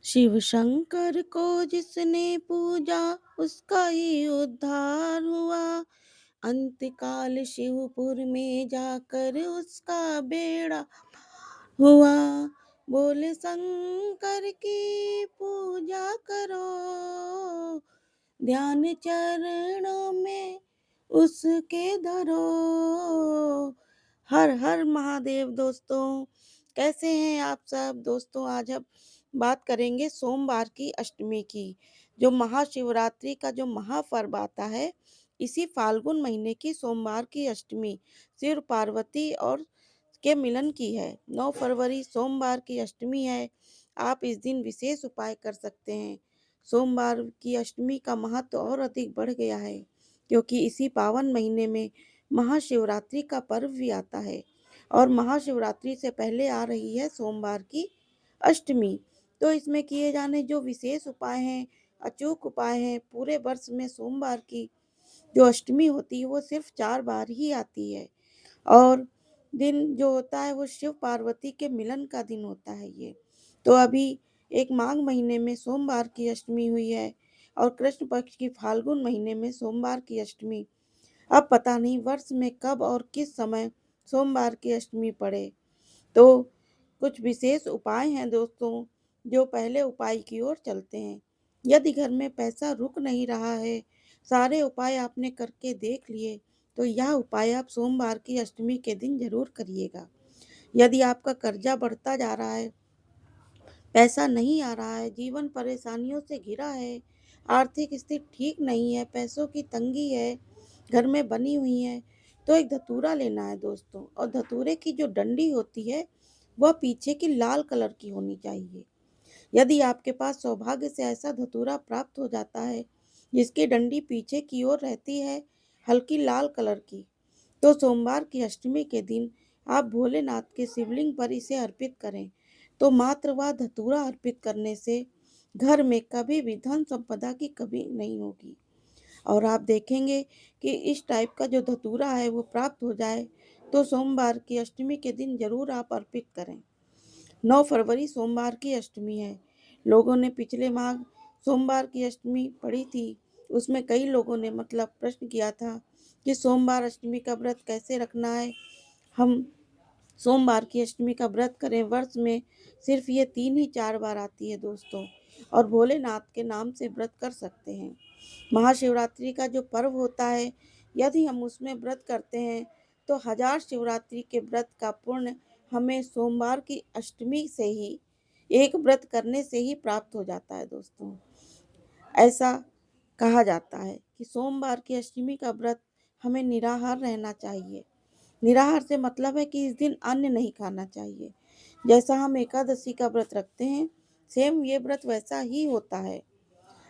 शिव शंकर को जिसने पूजा उसका ही उद्धार हुआ। अंतकाल शिवपुर में जाकर उसका बेड़ा हुआ। बोले शंकर की पूजा करो, ध्यान चरणों में उसके धरो। हर हर महादेव दोस्तों, कैसे हैं आप सब दोस्तों। आज हम बात करेंगे सोमवार की अष्टमी की, जो महाशिवरात्रि का जो महापर्व आता है। इसी फाल्गुन महीने की सोमवार की अष्टमी शिव पार्वती और के मिलन की है। 9 फरवरी सोमवार की अष्टमी है। आप इस दिन विशेष उपाय कर सकते हैं। सोमवार की अष्टमी का महत्व और अधिक बढ़ गया है, क्योंकि इसी पावन महीने में महाशिवरात्रि का पर्व भी आता है और महाशिवरात्रि से पहले आ रही है सोमवार की अष्टमी। तो इसमें किए जाने जो विशेष उपाय हैं, अचूक उपाय हैं, पूरे वर्ष में सोमवार की जो अष्टमी होती है वो सिर्फ 4 बार ही आती है। और दिन जो होता है वो शिव पार्वती के मिलन का दिन होता है ये। तो अभी एक माघ महीने में सोमवार की अष्टमी हुई है और कृष्ण पक्ष की फाल्गुन महीने में सोमवार की अष्टमी। अब पता नहीं वर्ष में कब और किस समय सोमवार की अष्टमी पड़े। तो कुछ विशेष उपाय हैं दोस्तों, जो पहले उपाय की ओर चलते हैं। यदि घर में पैसा रुक नहीं रहा है, सारे उपाय आपने करके देख लिए, तो यह उपाय आप सोमवार की अष्टमी के दिन जरूर करिएगा। यदि आपका कर्जा बढ़ता जा रहा है, पैसा नहीं आ रहा है, जीवन परेशानियों से घिरा है, आर्थिक स्थिति ठीक नहीं है, पैसों की तंगी है, घर में बनी हुई है, तो एक धतूरा लेना है दोस्तों। और धतूरे की जो डंडी होती है वह पीछे की लाल कलर की होनी चाहिए। यदि आपके पास सौभाग्य से ऐसा धतूरा प्राप्त हो जाता है जिसकी डंडी पीछे की ओर रहती है, हल्की लाल कलर की, तो सोमवार की अष्टमी के दिन आप भोलेनाथ के शिवलिंग पर इसे अर्पित करें। तो मात्र वह धतूरा अर्पित करने से घर में कभी भी धन संपदा की कमी नहीं होगी। और आप देखेंगे कि इस टाइप का जो धतूरा है वो प्राप्त हो जाए, तो सोमवार की अष्टमी के दिन जरूर आप अर्पित करें। 9 फरवरी सोमवार की अष्टमी है। लोगों ने पिछले माह सोमवार की अष्टमी पढ़ी थी। उसमें कई लोगों ने प्रश्न किया था कि सोमवार अष्टमी का व्रत कैसे रखना है। हम सोमवार की अष्टमी का व्रत करें। वर्ष में सिर्फ ये 3 ही 4 बार आती है दोस्तों, और भोलेनाथ के नाम से व्रत कर सकते हैं। महाशिवरात्रि का जो पर्व होता है, यदि हम उसमें व्रत करते हैं तो 1000 शिवरात्रि के व्रत का पुण्य हमें सोमवार की अष्टमी से ही, एक व्रत करने से ही प्राप्त हो जाता है दोस्तों। ऐसा कहा जाता है कि सोमवार की अष्टमी का व्रत हमें निराहार रहना चाहिए। निराहार से मतलब है कि इस दिन अन्न नहीं खाना चाहिए। जैसा हम एकादशी का व्रत रखते हैं, सेम ये व्रत वैसा ही होता है।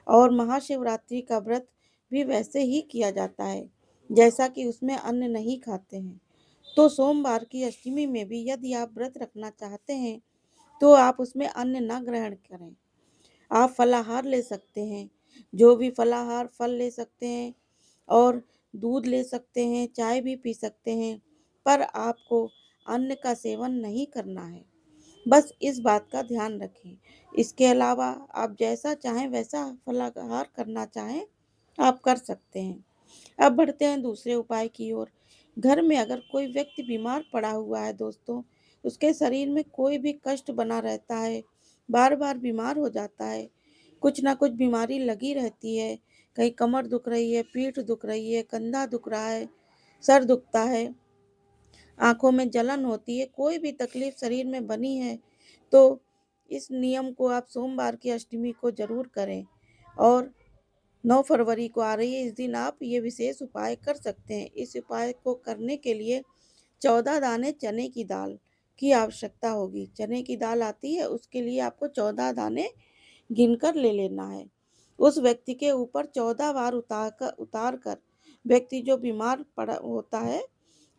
और महाशिवरात्रि का व्रत भी वैसे ही किया जाता है, जैसा कि उसमें अन्न नहीं खाते हैं। तो सोमवार की अष्टमी में भी यदि आप व्रत रखना चाहते हैं, तो आप उसमें अन्न न ग्रहण करें। आप फलाहार ले सकते हैं, जो भी फलाहार फल ले सकते हैं, और दूध ले सकते हैं, चाय भी पी सकते हैं, पर आपको अन्न का सेवन नहीं करना है। बस इस बात का ध्यान रखें। इसके अलावा आप जैसा चाहें वैसा फलाहार करना चाहें, आप कर सकते हैं। अब बढ़ते हैं दूसरे उपाय की ओर। घर में अगर कोई व्यक्ति बीमार पड़ा हुआ है दोस्तों, उसके शरीर में कोई भी कष्ट बना रहता है, बार बार बीमार हो जाता है, कुछ ना कुछ बीमारी लगी रहती है, कहीं कमर दुख रही है, पीठ दुख रही है, कंधा दुख रहा है, सर दुखता है, आंखों में जलन होती है, कोई भी तकलीफ शरीर में बनी है, तो इस नियम को आप सोमवार की अष्टमी को जरूर करें। और 9 फरवरी को आ रही है, इस दिन आप ये विशेष उपाय कर सकते हैं। इस उपाय को करने के लिए 14 दाने चने की दाल की आवश्यकता होगी। चने की दाल आती है, उसके लिए आपको 14 दाने गिनकर ले लेना है। उस व्यक्ति के ऊपर 14 बार उतार कर व्यक्ति जो बीमार पड़ा होता है,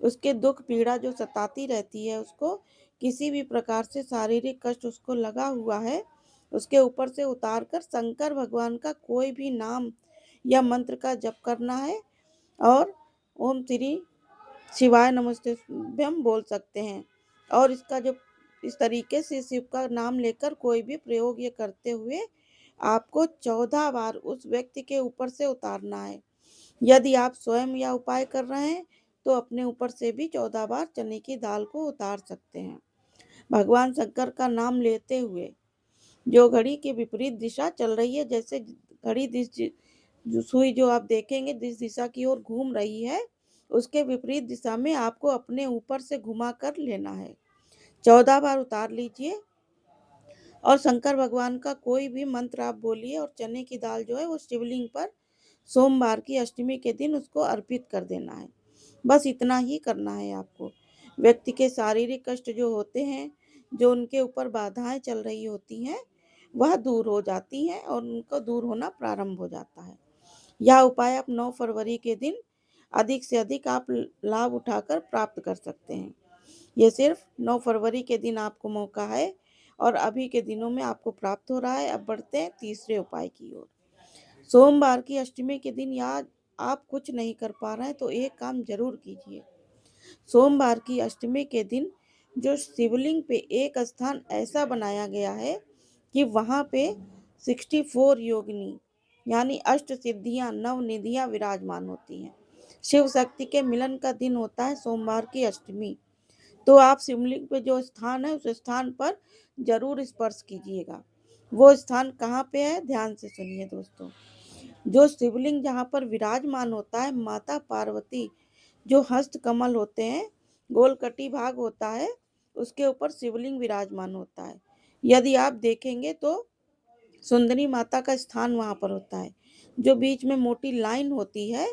उसके दुख पीड़ा जो सताती रहती है, उसको किसी भी प्रकार से शारीरिक कष्ट उसको लगा हुआ है, उसके ऊपर से उतार कर शंकर भगवान का कोई भी नाम या मंत्र का जप करना है, और ओम श्री शिवाय नमस्तेभ्यम बोल सकते हैं। और इसका जो इस तरीके से शिव का नाम लेकर कोई भी प्रयोग ये करते हुए आपको 14 बार उस व्यक्ति के ऊपर से उतारना है। यदि आप स्वयं यह उपाय कर रहे हैं तो अपने ऊपर से भी 14 बार चने की दाल को उतार सकते हैं। भगवान शंकर का नाम लेते हुए जो घड़ी की विपरीत दिशा चल रही है, जैसे घड़ी जो सुई जो आप देखेंगे जिस दिशा की ओर घूम रही है, उसके विपरीत दिशा में आपको अपने ऊपर से घुमा कर लेना है। 14 बार उतार लीजिए और शंकर भगवान का कोई भी मंत्र आप बोलिए और चने की दाल जो है वो शिवलिंग पर सोमवार की अष्टमी के दिन उसको अर्पित कर देना है। बस इतना ही करना है आपको। व्यक्ति के शारीरिक कष्ट जो होते हैं, जो उनके ऊपर बाधाएं चल रही होती हैं, वह दूर हो जाती हैं और उनको दूर होना प्रारंभ हो जाता है। यह उपाय आप 9 फरवरी के दिन अधिक से अधिक आप लाभ उठाकर प्राप्त कर सकते हैं। ये सिर्फ 9 फरवरी के दिन आपको मौका है और अभी के दिनों में आपको प्राप्त हो रहा है। अब बढ़ते हैं तीसरे उपाय की ओर। सोमवार की अष्टमी के दिन या आप कुछ नहीं कर पा रहे हैं तो एक काम जरूर कीजिए। सोमवार की अष्टमी के दिन जो शिवलिंग पे एक स्थान ऐसा बनाया गया है कि वहां पे 64 योगिनी यानी अष्ट सिद्धियां नव निधियां विराजमान होती हैं। शिव शक्ति के मिलन का दिन होता है सोमवार की अष्टमी। तो आप शिवलिंग पे जो स्थान है उस स्थान पर जरूर स्पर्श कीजिएगा। वो स्थान कहाँ पे है, ध्यान से सुनिए दोस्तों। जो शिवलिंग जहाँ पर विराजमान होता है, माता पार्वती जो हस्त कमल होते हैं, गोल कटी भाग होता है, उसके ऊपर शिवलिंग विराजमान होता है। यदि आप देखेंगे तो सुंदरी माता का स्थान वहां पर होता है। जो बीच में मोटी लाइन होती है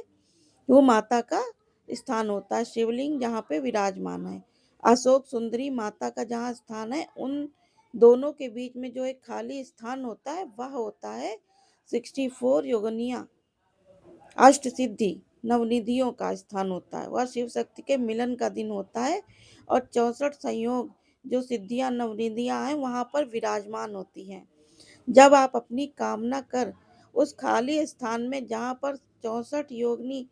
वो माता का स्थान होता है, शिवलिंग जहाँ पे विराजमान है। अशोक सुंदरी माता का जहाँ स्थान है, उन दोनों के बीच में जो एक खाली स्थान होता है वह होता है 64 योगनिया अष्ट सिद्धि नवनिधियों का स्थान होता है। वह शिव शक्ति के मिलन का दिन होता है और 64 संयोग जो सिद्धियां नवनिधियां हैं वहां पर विराजमान होती हैं। जब आप अपनी कामना कर उस खाली स्थान में जहां पर 64 योगिनी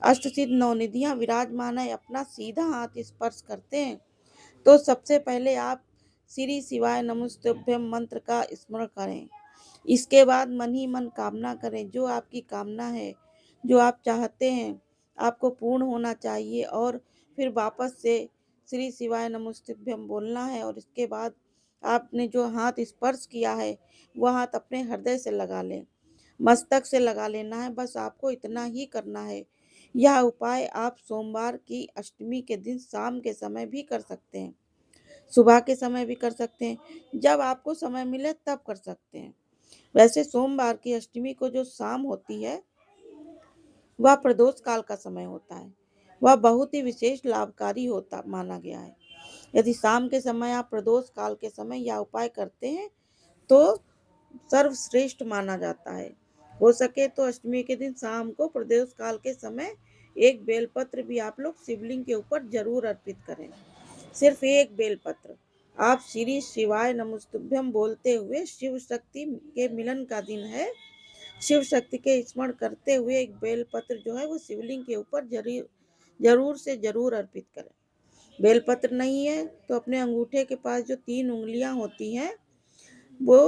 अष्ट सिद्ध नवनिधियां विराजमान है अपना सीधा हाथ स्पर्श करते हैं तो सबसे पहले आप श्री शिवाय नमस्तुभ्यम मंत्र का स्मरण करें। इसके बाद मन ही मन कामना करें, जो आपकी कामना है, जो आप चाहते हैं आपको पूर्ण होना चाहिए, और फिर वापस से श्री शिवाय नमस्तुभ्यम बोलना है। और इसके बाद आपने जो हाथ स्पर्श किया है वह हाथ अपने हृदय से लगा लें, मस्तक से लगा लेना है। बस आपको इतना ही करना है। यह उपाय आप सोमवार की अष्टमी के दिन शाम के समय भी कर सकते हैं, सुबह के समय भी कर सकते हैं, जब आपको समय मिले तब कर सकते हैं। वैसे सोमवार की अष्टमी को जो शाम होती है वह प्रदोष काल का समय होता है। वह बहुत ही विशेष लाभकारी होता माना गया है। यदि शाम के समय आप प्रदोष काल के समय यह उपाय करते हैं तो सर्वश्रेष्ठ माना जाता है। हो सके तो अष्टमी के दिन शाम को प्रदोष काल के समय एक बेलपत्र भी आप लोग शिवलिंग के ऊपर जरूर अर्पित करें। सिर्फ एक बेलपत्र। आप श्री शिवाय नमस्तुभ्यम बोलते हुए, शिव शक्ति के मिलन का दिन है, शिव शक्ति के स्मरण करते हुए एक बेलपत्र जो है वो शिवलिंग के ऊपर जरूर जरूर से जरूर अर्पित करें। बेलपत्र नहीं है तो अपने अंगूठे के पास जो 3 उंगलियां होती हैं वो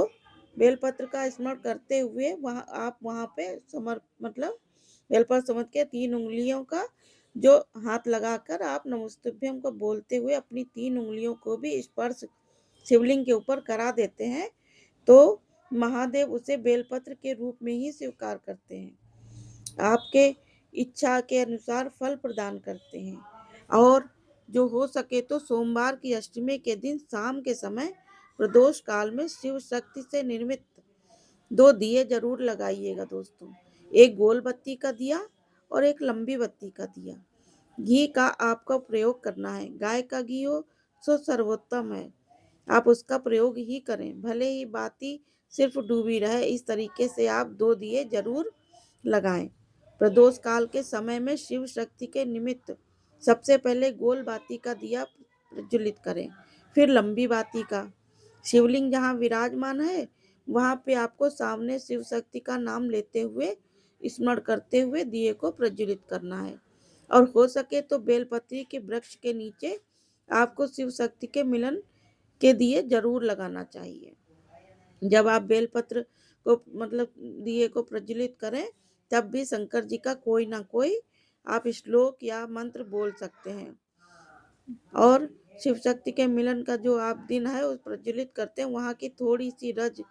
बेलपत्र का स्मरण करते हुए वहां पे मतलब बेलपत्र समझ के 3 उंगलियों का जो हाथ लगाकर आप नमस्तुभ्यम को बोलते हुए अपनी 3 उंगलियों को भी स्पर्श शिवलिंग के ऊपर करा देते हैं तो महादेव उसे बेलपत्र के रूप में ही स्वीकार करते हैं। आपके इच्छा के अनुसार फल प्रदान करते हैं। और जो हो सके तो सोमवार की अष्टमी के दिन शाम के समय प्रदोष काल में शिव शक्ति से निर्मित 2 दिए जरूर लगाइएगा दोस्तों। एक गोल बत्ती का दिया और एक लंबी बत्ती का दिया। घी का आपको प्रयोग करना है। गाय का घी हो सो सर्वोत्तम है, आप उसका प्रयोग ही करें, भले ही बाती सिर्फ डूबी रहे। इस तरीके से आप 2 दिए जरूर लगाएं। प्रदोष काल के समय में शिव शक्ति के निमित्त सबसे पहले गोल बाती का दिया प्रज्वलित करें, फिर लंबी बाती का। शिवलिंग जहाँ विराजमान है वहाँ पे आपको सामने शिव शक्ति का नाम लेते हुए, स्मरण करते हुए दिए को प्रज्वलित करना है। और हो सके तो बेलपत्री के वृक्ष के नीचे आपको शिव शक्ति के मिलन के दिए ज़रूर लगाना चाहिए। जब आप बेलपत्र को मतलब दिए को प्रज्वलित करें, तब भी शंकर जी का कोई ना कोई आप श्लोक या मंत्र बोल सकते हैं। और शिव शक्ति के मिलन का जो आप दिन है उस प्रज्वलित करते हैं, वहाँ की थोड़ी सी रज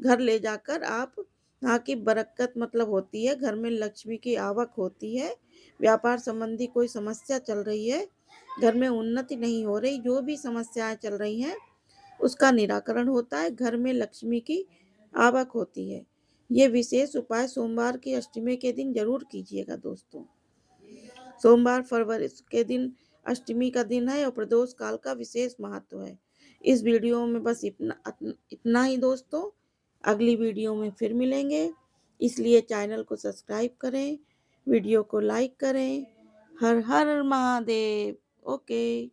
घर ले जाकर आप वहाँ की बरकत मतलब होती है, घर में लक्ष्मी की आवक होती है। व्यापार संबंधी कोई समस्या चल रही है, घर में उन्नति नहीं हो रही, जो भी समस्याएं चल रही हैं उसका निराकरण होता है, घर में लक्ष्मी की आवक होती है। ये विशेष उपाय सोमवार की अष्टमी के दिन जरूर कीजिएगा दोस्तों। सोमवार फरवरी के दिन अष्टमी का दिन है और प्रदोष काल का विशेष महत्व है। इस वीडियो में बस इतना ही दोस्तों। अगली वीडियो में फिर मिलेंगे, इसलिए चैनल को सब्सक्राइब करें, वीडियो को लाइक करें। हर हर महादेव। ओके।